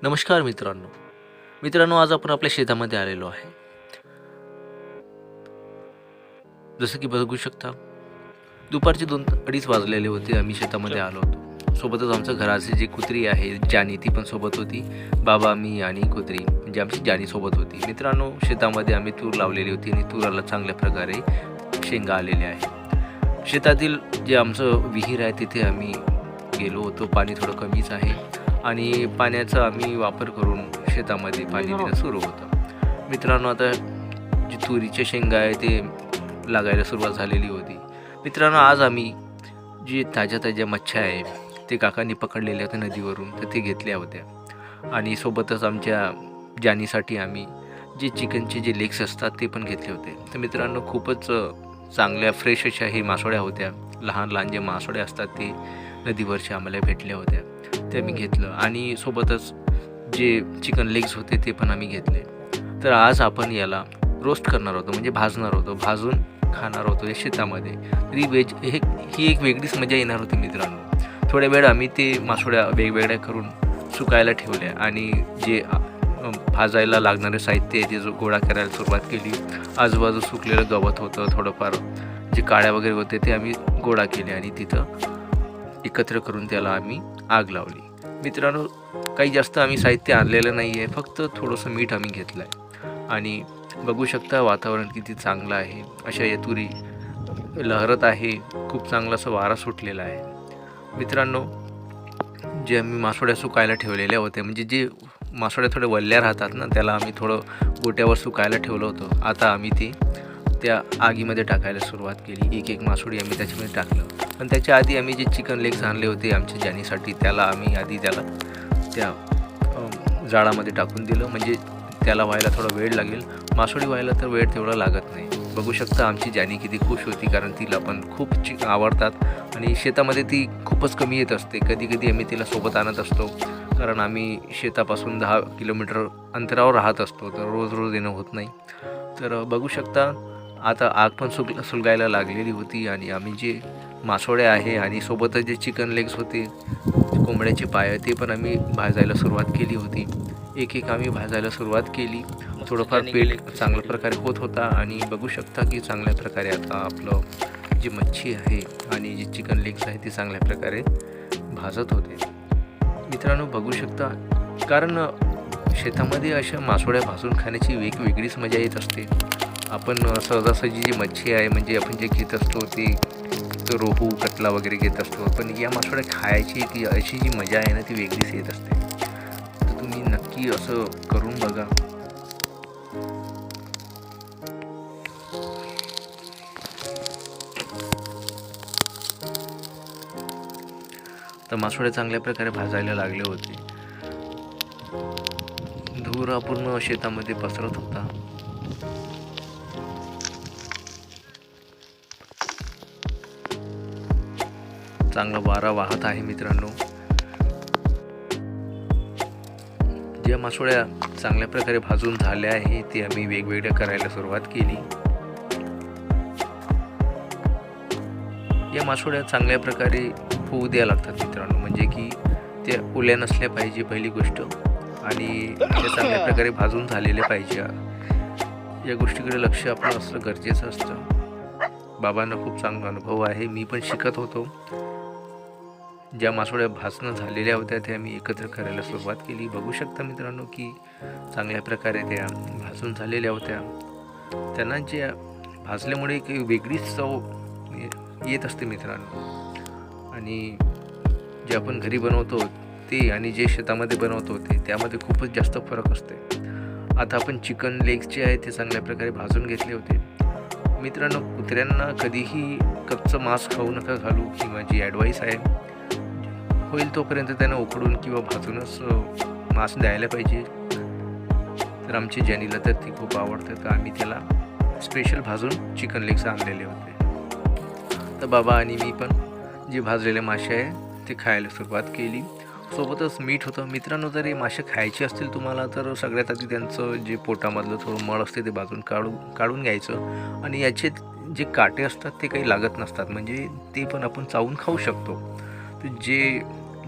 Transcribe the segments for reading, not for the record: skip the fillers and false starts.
नमस्कार मित्रांनो, आज आपण आपल्या शेतामध्ये आलेलो आहे. जसं की बघू शकता, दुपारचे 2-2:30 वाजलेले होते. आम्ही शेतामध्ये आलो होतो. सोबतच आमच्या घराची जी कुत्री आहे जानी, ती पण सोबत होती. बाबा, मी आणि कुत्री, म्हणजे आमची जानी सोबत होती. मित्रांनो, शेतामध्ये आम्ही तूर लावलेली होती आणि तुराला चांगल्या प्रकारे शेंगा आलेल्या आहे. शेतातील जे आमचं विहीर आहे तिथे आम्ही गेलो होतो. पाणी थोडं कमीच आहे आणि पाण्याचा आम्ही वापर करून शेतामध्ये पाणी देणं सुरू होतं. मित्रांनो, आता जी तुरीच्या शेंगा आहे ते लागायला सुरुवात झालेली होती. मित्रांनो, आज आम्ही जी ताज्या मच्छ्या आहे ते काकांनी पकडलेल्या होत्या नदीवरून, तर ते घेतल्या होत्या आणि सोबतच आमच्या जानीसाठी आम्ही जे चिकनचे जे लेग्स असतात ते पण घेतले होते. तर मित्रांनो, खूपच चांगल्या फ्रेश अशा हे मासोळ्या होत्या. लहान जे मासोळे असतात ते नदीवरच्या आम्हाला भेटल्या होत्या, ते आम्ही घेतलं आणि सोबतच जे चिकन लेग्स होते ते पण आम्ही घेतले. तर आज आपण याला रोस्ट करणार होतो, म्हणजे भाजणार होतो, भाजून खाणार होतो या शेतामध्ये. तरी ही एक वेगळीच मजा येणार होती मित्रांनो. थोड्या वेळ आम्ही ते मासोळ्या वेगवेगळ्या करून सुकायला ठेवल्या आणि जे भाजायला लागणारे साहित्य आहे ते जो गोळा करायला सुरुवात केली. आजूबाजू सुकलेलं गवत होतं, थोडंफार जे काड्या वगैरे होते ते आम्ही गोळा केले आणि तिथं एकत्र करून त्याला आम्ही आग लावली. मित्रांनो, काही जास्त आम्ही साहित्य आणलेलं नाही आहे, फक्त थोडंसं मीठ आम्ही घेतलं आहे आणि बघू शकता वातावरण किती चांगलं आहे. अशा या तुरी लहरत आहे, खूप चांगला असा वारा सुटलेला आहे. मित्रांनो, जे आम्ही मासोळ्या सुकायला ठेवलेल्या होत्या, म्हणजे जे मासोळ्या थोड्या वल्ल्या राहतात ना, त्याला आम्ही थोडं गोट्यावर सुकायला ठेवलं होतं. आता आम्ही ते त्या आगीमध्ये टाकायला सुरुवात केली. एक मासोळी आम्ही त्याच्यामध्ये टाकलं. पण त्याच्या आधी आम्ही जे चिकन लेग्स आणले होते आमच्या जानीसाठी, त्याला आम्ही आधी त्या जाळामध्ये टाकून दिलं, म्हणजे त्याला व्हायला थोडा वेळ लागेल. मासोळी व्हायला तर वेळ तेवढा लागत नाही. बघू शकता आमची जानी किती खुश होती, कारण तिला पण खूप आवडतात आणि शेतामध्ये ती खूपच कमी येत असते. कधी आम्ही तिला सोबत आणत असतो, कारण आम्ही शेतापासून 10 किलोमीटर अंतरावर राहत असतो, तर रोज येणं होत नाही. तर बघू शकता आता आग पण सुलगायला लागलेली होती आणि आम्ही जे मासोळ्या आहे आणि सोबतच जे चिकन लेग्स होते, कोंबड्याचे पाय, ते पण आम्ही भाजायला सुरुवात केली होती. एक आम्ही भाजायला सुरुवात केली. थोडंफार पेट चांगल्या प्रकारे होत होता आणि बघू शकता की चांगल्या प्रकारे आता आपलं जी मच्छी आहे आणि जी चिकन लेग्स आहे ते चांगल्या प्रकारे भाजत होते. मित्रांनो, बघू शकता, कारण शेतामध्ये अशा मासोळ्या भाजून खाण्याची वेगळीच मजा येत असते. आपण सहजासहजी जी मच्छी आहे, म्हणजे आपण जे घेत असतो ते रोहू, कतला वगैरे घेत असतो, पण या मासोळ्या खायची की अशी जी मजा आहे ना, ती वेगळीच येत असते. तर तुम्ही नक्की असं करून बघा. तर मासोळ्या चांगल्या प्रकारे भाजायला लागले होते. धूर पूर्ण शेतामध्ये पसरत होता. चांगला वारा वाहत आहे मित्रांनो. ज्या मासोळ्या चांगल्या प्रकारे भाजून झाल्या आहे ते आम्ही वेगवेगळ्या करायला सुरुवात केली. या मासोळ्या चांगल्या प्रकारे होऊ द्या लागतात मित्रांनो, म्हणजे की त्या ओल्या नसल्या पाहिजे पहिली गोष्ट, आणि त्या चांगल्या प्रकारे भाजून झालेल्या पाहिजे. या गोष्टीकडे लक्ष आपलं असणं गरजेचं असतं. बाबांना खूप चांगला अनुभव आहे, मी पण शिकत होतो. ज्या मासोळ्या भाजणं झालेल्या होत्या त्या मी एकत्र करायला सुरुवात केली. बघू शकता मित्रांनो की चांगल्या प्रकारे त्या भाजून झालेल्या होत्या. त्यांना ज्या भाजल्यामुळे एक वेगळीच चव येत असते मित्रांनो, आणि जे आपण घरी बनवतो ते आणि जे शेतामध्ये बनवतो ते त्यामध्ये खूपच जास्त फरक असते. आता आपण चिकन लेग्स जे आहे ते चांगल्या प्रकारे भाजून घेतले होते. मित्रांनो, कुत्र्यांना कधीही कच्चं मांस खाऊ नका घालू, ही माझी ॲडवाईस आहे. होईल तोपर्यंत त्यांना उकडून किंवा भाजूनच मांस द्यायला पाहिजे. तर आमची जॅनीला तर ती खूप आवडते, तर आम्ही त्याला स्पेशल भाजून चिकन लेग्स आणलेले होते. तर बाबा आणि मी पण जे भाजलेले मासे आहे ते खायला सुरुवात केली. सोबतच मीठ होतं. मित्रांनो, जर हे मासे खायचे असतील तुम्हाला, तर सगळ्यात आधी त्यांचं जे पोटामधलं थोडं मळ असते ते बाजून काढून घ्यायचं, आणि याचे जे काटे असतात ते काही लागत नसतात, म्हणजे ते पण आपण चावून खाऊ शकतो. तर जे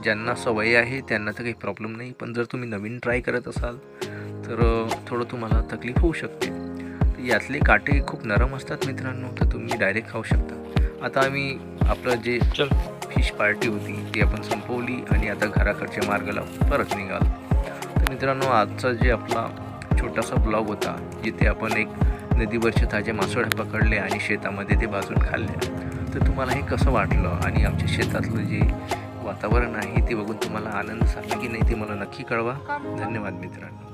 ज्यांना सवय आहे त्यांना तर काही प्रॉब्लेम नाही, पण जर तुम्ही नवीन ट्राय करत असाल तर थोडं तुम्हाला तकलीफ होऊ शकते. तर यातले काटे खूप नरम असतात मित्रांनो, तर तुम्ही डायरेक्ट खाऊ शकता. आता आम्ही आपलं जे फिश पार्टी होती ती आपण संपवली आणि आता घराकडच्या मार्गाला परत निघालो. तर मित्रांनो, आजचा जे आपला छोटासा ब्लॉग होता, जिथे आपण एक नदीवरचे ताजे मासोळ्या पकडले आणि शेतामध्ये ते भाजून खाल्ले, तर तुम्हाला हे कसं वाटलं आणि आमच्या शेतातलं जे वातावरण आहे ते बघून तुम्हाला आनंद झाला की नाही ते मला नक्की कळवा. धन्यवाद मित्रांनो.